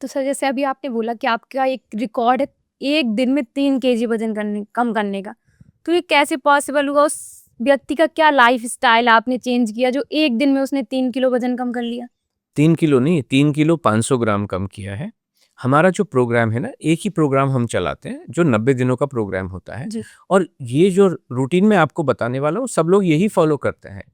तो सर जैसे अभी आपने बोला कि आपका एक रिकॉर्ड है 1 दिन में 3 केजी वज़न करने कम करने का। तो ये कैसे पॉसिबल हुआ? उस व्यक्ति का क्या लाइफ़स्टाइल आपने चेंज किया जो 1 दिन में उसने 3 किलो वज़न कम कर लिया? 3 किलो नहीं, 3 किलो 500 ग्राम कम किया है। हमारा जो प्रोग्राम है ना, एक ही प्रोग्राम हम चलाते हैं, जो 90 दिनों का प्रोग्राम होता है जी। और ये जो रूटीन मैं आपको बताने वाला हूँ, सब लोग यही फ़ॉलो करते हैं।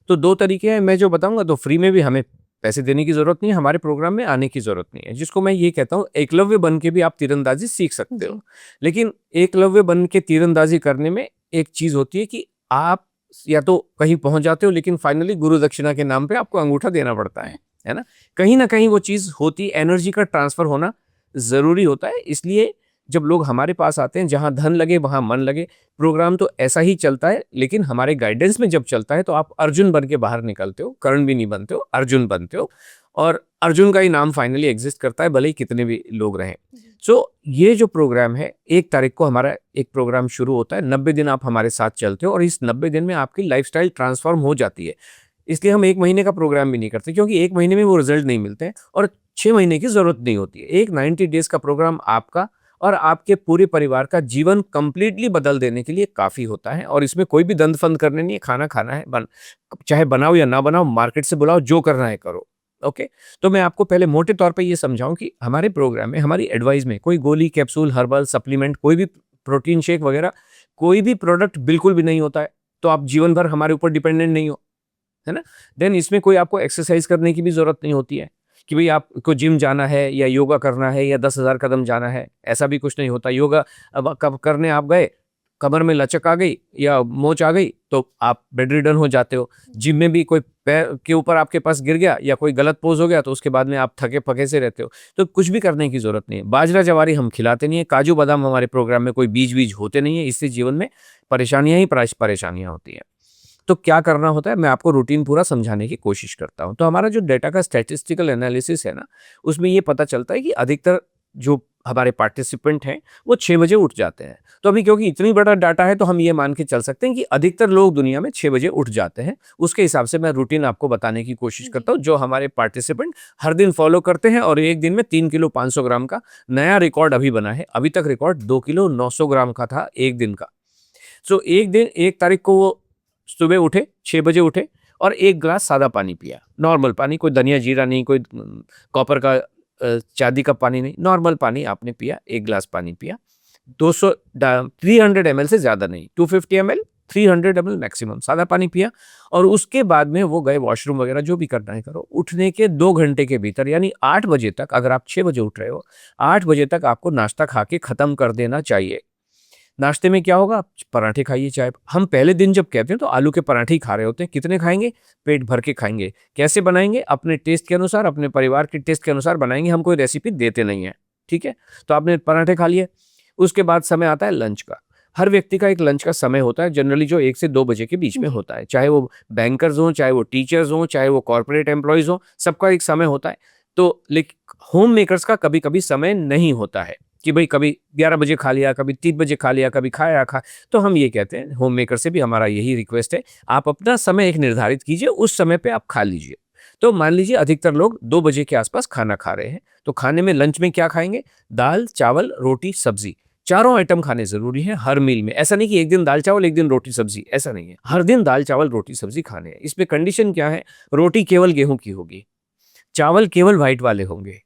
तो 2 तरीके हैं, मैं जो बताऊँगा तो फ्री में भी हमें पैसे देने की ज़रूरत नहीं है, हमारे प्रोग्राम में आने की ज़रूरत नहीं है, जिसको मैं ये कहता हूँ एकलव्य बन के भी आप तीरंदाज़ी सीख सकते जी। हो। लेकिन एकलव्य बन के तीरंदाज़ी करने में एक चीज़ होती है कि आप या तो कहीं पहुँच जाते हो, लेकिन फाइनली गुरु दक्षिणा के नाम पे आपको अंगूठा देना पड़ता है ना? कहीं न कहीं वो चीज़ होती, एनर्जी का ट्रांसफ़र होना ज़रूरी होता है, इसलिए जब लोग हमारे पास आते हैं, जहाँ धन लगे वहाँ मन लगे। प्रोग्राम तो ऐसा ही चलता है, लेकिन हमारे गाइडेंस में जब चलता है तो आप अर्जुन बन के बाहर निकलते हो, कर्ण भी नहीं बनते हो, अर्जुन बनते हो और अर्जुन का ही नाम फाइनली एग्ज़िस्ट करता है, भले ही कितने भी लोग रहें। सो ये जो प्रोग्राम है, 1 तारीख को हमारा एक प्रोग्राम शुरू होता है, 90 दिन आप हमारे साथ चलते हो और इस 90 दिन में आपकी लाइफ़स्टाइल ट्रांसफ़ॉर्म हो जाती है। इसलिए हम 1 महीने का प्रोग्राम भी नहीं करते, क्योंकि 1 महीने में वो रिज़ल्ट नहीं मिलते हैं और 6 महीने की ज़रूरत नहीं होती है। एक 90 डेज़ का प्रोग्राम आपका और आपके पूरे परिवार का जीवन कंप्लीटली बदल देने के लिए काफ़ी होता है और इसमें कोई भी दंद-फंद करने नहीं है, खाना खाना है, चाहे बनाओ या ना बनाओ, मार्केट से बुलाओ, जो करना है करो। ओके? तो मैं आपको पहले मोटे तौर पे ये समझाऊँ कि हमारे प्रोग्राम में, हमारी एडवाइस में कोई गोली, कैप्सूल, हर्बल, सप्लीमेंट, कोई भी प्रोटीन शेक वगैरह, कोई भी प्रोडक्ट बिल्कुल भी नहीं होता है। तो आप जीवन भर हमारे ऊपर डिपेंडेंट नहीं हो। है ना? देन इसमें कोई आपको एक्सरसाइज़ करने की भी ज़रूरत नहीं होती है, कि भई आपको जिम जाना है या योगा करना है या 10,000 कदम जाना है, ऐसा भी कुछ नहीं होता। योगा अब कब करने आप गए, कमर में लचक आ गई या मोच आ गई, तो आप बेडरिडन हो जाते हो। जिम में भी कोई पैर के ऊपर आपके पास गिर गया या कोई गलत पोज़ हो गया, तो उसके बाद में आप थके-पके से रहते हो। तो कुछ भी करने की ज़रूरत नहीं है। बाजरा-जवारी हम खिलाते नहीं हैं, काजू-बादाम हमारे प्रोग्राम में कोई बीज-वीज होते नहीं हैं, इससे जीवन में परेशानियाँ ही परेशानियाँ होती हैं। तो क्या करना होता है, मैं आपको रूटीन पूरा समझाने की कोशिश करता हूँ। तो हमारा जो डेटा का स्टैटिस्टिकल एनालिसिस है ना, उसमें ये पता चलता है कि अधिकतर जो हमारे पार्टिसिपेंट हैं, वो 6 बजे उठ जाते हैं। तो अभी क्योंकि इतनी बड़ा डाटा है, तो हम ये मान के चल सकते हैं कि अधिकतर लोग दुनिया में 6 बजे उठ जाते हैं। उसके हिसाब से मैं रूटीन आपको बताने की कोशिश जी। करता हूँ, जो हमारे पार्टिसिपेंट हर दिन फॉलो करते हैं और 1 दिन में 3 किलो 500 ग्राम का नया रिकॉर्ड अभी बना है। अभी तक रिकॉर्ड 2 किलो 900 ग्राम का था 1 दिन का। सो एक दिन 1 तारीख को वो सुबह उठे, 6 बजे उठे और 1 ग्लास सादा पानी पिया, नॉर्मल पानी, कोई धनिया जीरा नहीं, कोई कॉपर का चांदी का पानी नहीं, नॉर्मल पानी आपने पिया, 1 ग्लास पानी पिया। 200 300 एमएल से ज़्यादा नहीं, 250 एमएल, 300 एमएल मैक्सिमम सादा पानी पिया और उसके बाद में वो गए वॉशरूम वगैरह, जो भी करना है करो। उठने के 2 घंटे के भीतर, यानी 8 बजे तक, अगर आप 6 बजे उठ रहे हो, 8 बजे तक आपको नाश्ता खा के खत्म कर देना चाहिए। नाश्ते में क्या होगा? आप पराठे खाइए, चाहे हम पहले दिन जब कहते हैं तो आलू के पराठे ही खा रहे होते हैं। कितने खाएँगे? पेट भर के खाएँगे। कैसे बनाएँगे? अपने टेस्ट के अनुसार, अपने परिवार के टेस्ट के अनुसार बनाएँगे, हम कोई रेसिपी देते नहीं हैं, ठीक है? तो आपने पराठे खा लिए, उसके बाद समय आता है लंच का। हर व्यक्ति का एक लंच का समय होता है, जनरली जो 1 से 2 बजे के बीच में जी। होता है। चाहे वो बैंकर्स हों, चाहे वो टीचर्स हों, चाहे वो कॉर्पोरेट एम्प्लॉइज़ हों, सबका एक समय होता है। तो होम मेकर्स का कभी-कभी समय नहीं होता है, कि भई कभी 11 बजे खा लिया, कभी 3 बजे खा लिया, कभी खाया खा तो हम ये कहते हैं, होम मेकर से भी हमारा यही रिक्वेस्ट है, आप अपना समय एक निर्धारित कीजिए, उस समय पे आप खा लीजिए। तो मान लीजिए अधिकतर लोग 2 बजे के आस-पास खाना खा रहे हैं, तो खाने में लंच में क्या खाएँगे? दाल, चावल, रोटी, सब्ज़ी। चारों आइटम खाने ज़रूरी हैं हर मील में। ऐसा नहीं कि एक दिन दाल-चावल, एक दिन रोटी-सब्ज़ी, ऐसा नहीं है। हर दिन दाल-चावल, रोटी-सब्ज़ी खाने हैं। इसमें कंडीशन क्या है? रोटी केवल गेहूँ की होगी, चावल केवल व्हाइट वाले होंगे,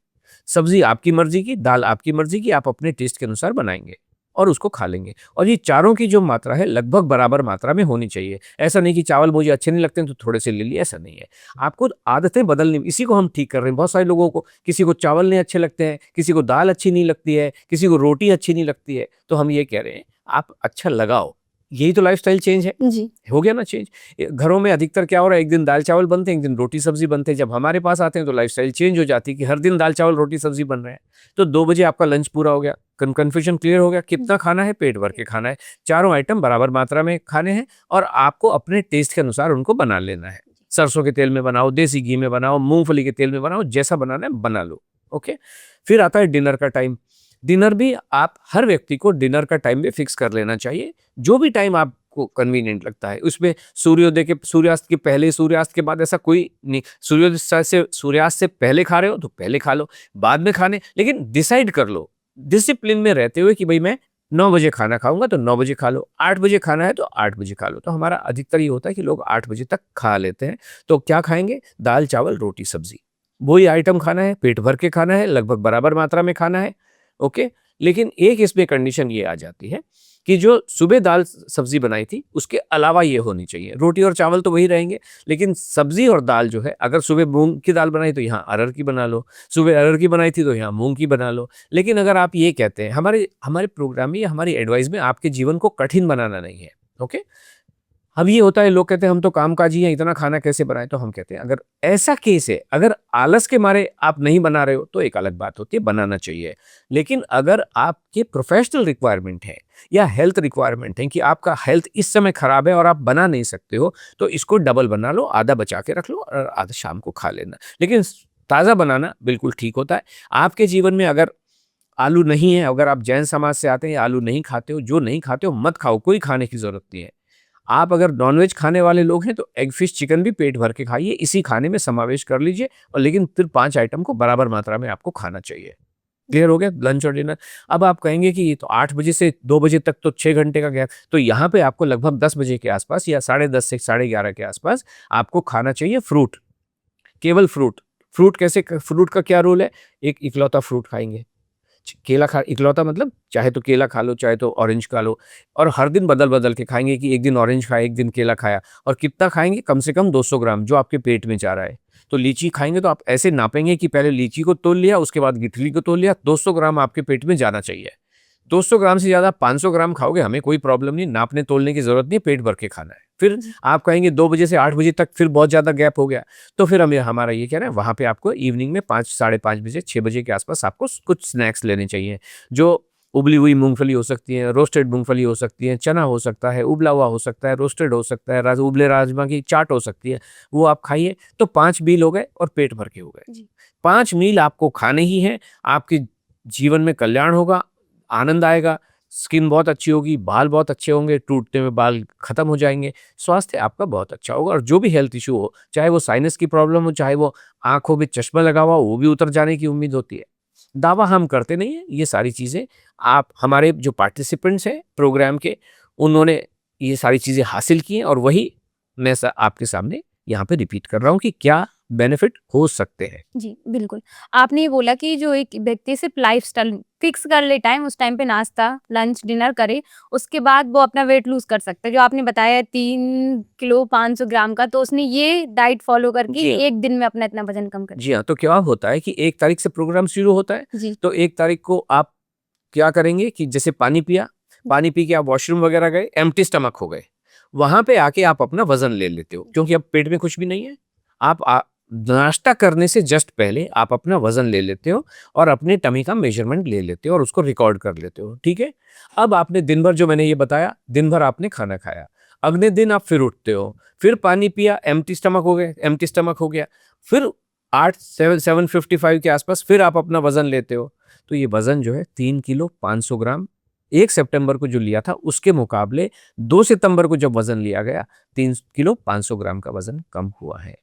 सब्ज़ी आपकी मर्ज़ी की, दाल आपकी मर्ज़ी की, आप अपने टेस्ट के अनुसार बनाएँगे और उसको खा लेंगे। और ये चारों की जो मात्रा है लगभग बराबर मात्रा में होनी चाहिए। ऐसा नहीं कि चावल मुझे अच्छे नहीं लगते हैं तो थोड़े से ले लिए, ऐसा नहीं है। आपको आदतें बदलनी, इसी को हम ठीक कर रहे हैं। बहुत सारे लोगों को, किसी को चावल नहीं अच्छे लगते हैं, किसी को दाल अच्छी नहीं लगती है, किसी को रोटी अच्छी नहीं लगती है। तो हम ये कह रहे हैं, आप अच्छा लगाओ। यही तो लाइफ़स्टाइल चेंज है। जी। हो गया ना चेंज। घरों में अधिकतर क्या हो रहा है, एक दिन दाल चावल बनते हैं, एक दिन रोटी सब्जी बनते हैं। जब हमारे पास आते हैं तो लाइफस्टाइल चेंज हो जाती है कि हर दिन दाल चावल रोटी सब्जी बन रहे हैं। तो 2 बजे आपका लंच पूरा हो गया, कन्फ्यूजन क्लियर हो गया, कितना खाना है, पेट भर के खाना है, चारों आइटम बराबर मात्रा में खाने हैं और आपको अपने टेस्ट के अनुसार उनको बना लेना है। सरसों के तेल में बनाओ, देसी घी में बनाओ, मूंगफली के तेल में बनाओ, जैसा बनाना है बना लो। ओके। फिर आता है डिनर का टाइम। डिनर भी आप हर व्यक्ति को डिनर का टाइम भी फिक्स कर लेना चाहिए, जो भी टाइम आपको कन्वीनियंट लगता है। उसमें सूर्यास्त के पहले, सूर्यास्त के बाद ऐसा कोई नहीं। सूर्यास्त से पहले खा रहे हो तो पहले खा लो, बाद में खाने, लेकिन डिसाइड कर लो डिसिप्लिन में रहते हुए कि भाई मैं 9 बजे खाना खाऊंगा तो 9 बजे खा लो, 8 बजे खाना है तो 8 बजे खा लो। तो हमारा अधिकतर ये होता है कि लोग 8 बजे तक खा लेते हैं। तो क्या खाएंगे? दाल चावल रोटी सब्जी, वही आइटम खाना है, पेट भर के खाना है, लगभग बराबर मात्रा में खाना है। ओके, लेकिन एक इसमें कंडीशन ये आ जाती है कि जो सुबह दाल सब्जी बनाई थी उसके अलावा ये होनी चाहिए। रोटी और चावल तो वही रहेंगे, लेकिन सब्जी और दाल जो है, अगर सुबह मूंग की दाल बनाई तो यहाँ अरहर की बना लो, सुबह अरहर की बनाई थी तो यहाँ मूंग की बना लो। लेकिन अगर आप ये कहते हैं, हमारे हमारे प्रोग्राम में या हमारी एडवाइस में आपके जीवन को कठिन बनाना नहीं है। ओके, अब ये होता है, लोग कहते हैं हम तो कामकाजी हैं, इतना खाना कैसे बनाएं? तो हम कहते हैं अगर ऐसा केस है, अगर आलस के मारे आप नहीं बना रहे हो तो एक अलग बात होती है, बनाना चाहिए। लेकिन अगर आपके प्रोफेशनल रिक्वायरमेंट है या हेल्थ रिक्वायरमेंट है कि आपका हेल्थ इस समय खराब है और आप बना नहीं सकते हो, तो इसको डबल बना लो, आधा बचा के रख लो और आधा शाम को खा लेना। लेकिन ताज़ा बनाना बिल्कुल ठीक होता है। आपके जीवन में अगर आलू नहीं है, अगर आप जैन समाज से आते हैं, आलू नहीं खाते हो, जो नहीं खाते हो मत खाओ, कोई खाने की जरूरत नहीं है। आप अगर नॉनवेज खाने वाले लोग हैं तो एग फिश चिकन भी पेट भर के खाइए, इसी खाने में समावेश कर लीजिए। और लेकिन फिर 5 आइटम को बराबर मात्रा में आपको खाना चाहिए। क्लियर हो गया लंच और डिनर? अब आप कहेंगे कि ये तो 8 बजे से 2 बजे तक तो 6 घंटे का गैप, तो यहाँ पे आपको लगभग 10 बजे के आसपास या 10:30 से 11:30 के आसपास आपको खाना चाहिए फ्रूट, केवल फ्रूट। फ्रूट का क्या रोल है? एक इकलौता फ्रूट खाएंगे, केला खा, इकलौता मतलब चाहे तो केला खा लो, चाहे तो ऑरेंज खा लो, और हर दिन बदल बदल के खाएंगे कि एक दिन ऑरेंज खाया, एक दिन केला खाया। और कितना खाएंगे? कम से कम 200 ग्राम, जो आपके पेट में जा रहा है। तो लीची खाएंगे तो आप ऐसे नापेंगे कि पहले लीची को तोल लिया, उसके बाद गिठली को तोल लिया, 200 ग्राम आपके पेट में जाना चाहिए। 200 ग्राम से ज़्यादा 500 ग्राम खाओगे, हमें कोई प्रॉब्लम नहीं, नापने तोलने की जरूरत नहीं, पेट भर के खाना है। फिर आप कहेंगे 2 बजे से 8 बजे तक फिर बहुत ज़्यादा गैप हो गया, तो फिर हमारा ये कहना है वहाँ पे आपको इवनिंग में 5, साढ़े 5 बजे, 6 बजे के आसपास आपको कुछ स्नैक्स लेने चाहिए। जो उबली हुई मूंगफली हो सकती है, रोस्टेड मूंगफली हो सकती है, चना हो सकता है, उबला हुआ हो सकता है, रोस्टेड हो सकता है, उबले राजमा की चाट हो सकती है, वो आप खाइए। तो 5 मील हो गए और पेट भर के हो गए। 5 मील आपको खाने ही हैं, आपके जीवन में कल्याण होगा, आनंद आएगा, स्किन बहुत अच्छी होगी, बाल बहुत अच्छे होंगे, टूटते हुए बाल खत्म हो जाएंगे, स्वास्थ्य आपका बहुत अच्छा होगा। और जो भी हेल्थ इशू हो, चाहे वो साइनस की प्रॉब्लम हो, चाहे वो आंखों में चश्मा लगा हुआ हो, वो भी उतर जाने की उम्मीद होती है। दावा हम करते नहीं है, ये सारी चीज़ें आप, हमारे जो पार्टिसिपेंट्स हैं प्रोग्राम के, उन्होंने ये सारी चीज़ें हासिल की हैं, और वही मैं आपके सामने यहाँ पे रिपीट कर रहा हूँ कि क्या बेनिफिट हो सकते हैं। जी, बिल्कुल। आपने ये बोला कि जो एक व्यक्ति सिर्फ़ लाइफ़स्टाइल फ़िक्स कर ले टाइम, उस टाइम पे नाश्ता, लंच, डिनर करे, उसके बाद वो अपना वेट लूज़ कर सकता है। जो आपने बताया 3 किलो 500 ग्राम का, तो उसने ये डाइट फ़ॉलो करके जी हाँ। 1 दिन में अपना इतना वज़न कम कर जी हाँ, तो क्या होता है कि 1 तारीख से प्रोग्राम शुरू होता है, जी। तो 1 तारीख को आप क्या करेंगे कि जैसे पानी पिया, पानी पी के आप वॉशरूम वगैरह गए, एम्प्टी स्टमक हो गए, वहाँ पे आके आप अपना वज़न ले लेते हो, क्योंकि अब पेट में कुछ भी नहीं है। आप नाश्ता करने से जस्ट पहले आप अपना वज़न ले लेते हो और अपने टमी का मेजरमेंट ले लेते हो और उसको रिकॉर्ड कर लेते हो, ठीक है? अब आपने दिन भर, जो मैंने ये बताया, दिन भर आपने खाना खाया, अगले दिन आप फिर उठते हो, फिर पानी पिया, एम्प्टी स्टमक हो गए, एम्प्टी स्टमक हो गया, फिर 7:55 के आसपास फिर आप अपना वज़न लेते हो। तो ये वज़न जो है 3 किलो 500 ग्राम 1 सितंबर को जो लिया था, उसके मुकाबले 2 सितंबर को जब वज़न लिया गया, 3 किलो 500 ग्राम का वज़न कम हुआ है।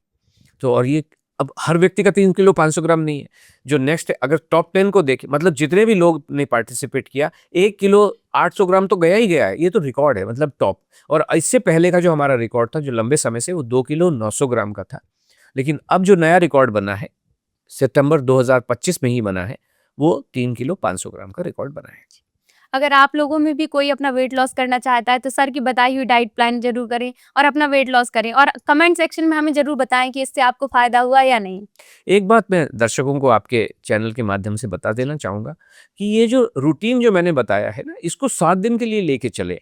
तो और ये अब हर व्यक्ति का 3 किलो 500 ग्राम नहीं है। जो नेक्स्ट है, अगर टॉप 10 को देखें, मतलब जितने भी लोग ने पार्टिसिपेट किया, 1 किलो 800 ग्राम तो गया ही गया है। ये तो रिकॉर्ड है, मतलब टॉप। और इससे पहले का जो हमारा रिकॉर्ड था, जो लंबे समय से, वो 2 किलो 900 ग्राम का था। लेकिन अब जो नया रिकॉर्ड बना है, सितंबर 2025 में ही बना है, वो 3 किलो 500 ग्राम का रिकॉर्ड बना है। अगर आप लोगों में भी कोई अपना वेट लॉस करना चाहता है, तो सर की बताई हुई डाइट प्लान ज़रूर करें और अपना वेट लॉस करें, और कमेंट सेक्शन में हमें ज़रूर बताएँ कि इससे आपको फ़ायदा हुआ या नहीं। एक बात मैं दर्शकों को आपके चैनल के माध्यम से बता देना चाहूँगा कि ये जो रूटीन जो मैंने बताया है ना, इसको 7 दिन के लिए लेके चले।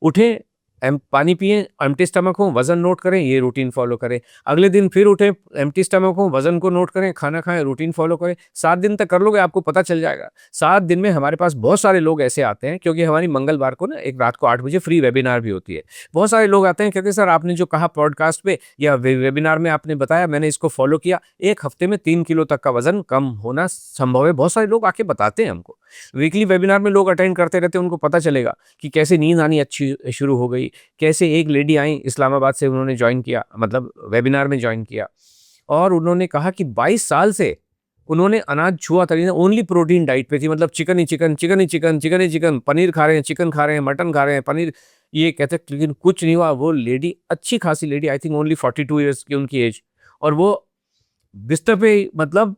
उठें पानी पिए, एम्प्टी स्टमक हो, वजन नोट करें, ये रूटीन फॉलो करें। अगले दिन फिर उठे, एम्प्टी स्टमक हो, वजन को नोट करें, खाना खाएं, रूटीन फॉलो करें। 7 दिन तक कर लोगे, आपको पता चल जाएगा। 7 दिन में हमारे पास बहुत सारे लोग ऐसे आते हैं, क्योंकि हमारी मंगलवार को ना एक रात को 8 बजे फ्री वेबिनार भी होती है। बहुत सारे लोग आते हैं, कहते हैं सर आपने जो कहा पॉडकास्ट पे या वेबिनार में आपने बताया, मैंने इसको फॉलो किया, 1 हफ्ते में 3 किलो तक का वजन कम होना संभव है। बहुत सारे लोग आके बताते हैं हमको। वीकली वेबिनार में लोग अटेंड करते रहते हैं, उनको पता चलेगा कि कैसे नींद आनी अच्छी शुरू हो गई। कैसे एक लेडी आई इस्लामाबाद से, उन्होंने ज्वाइन किया, मतलब वेबिनार में ज्वाइन किया, और उन्होंने कहा कि 22 साल से उन्होंने अनाज छुआ तक नहीं, ओनली प्रोटीन डाइट पे थी, मतलब चिकन ही चिकन, चिकन ही चिकन, चिकन ही चिकन, पनीर खा रहे हैं, चिकन खा रहे हैं, मटन खा रहे हैं, पनीर, ये कहते हैं, लेकिन कुछ नहीं हुआ। वो लेडी, अच्छी खासी lady, I think only 42 years की उनकी एज, और वो बिस्तर पे, मतलब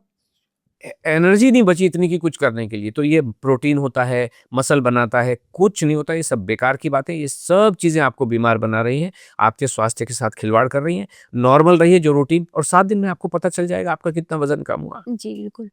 एनर्जी नहीं बची इतनी कि कुछ करने के लिए। तो ये प्रोटीन होता है, मसल बनाता है, कुछ नहीं होता। ये सब बेकार की बातें, ये सब चीज़ें आपको बीमार बना रही हैं, आपके स्वास्थ्य के साथ खिलवाड़ कर रही हैं। नॉर्मल रहिए जो रूटीन, और 7 दिन में आपको पता चल जाएगा आपका कितना वजन कम हुआ। जी, बिल्कुल।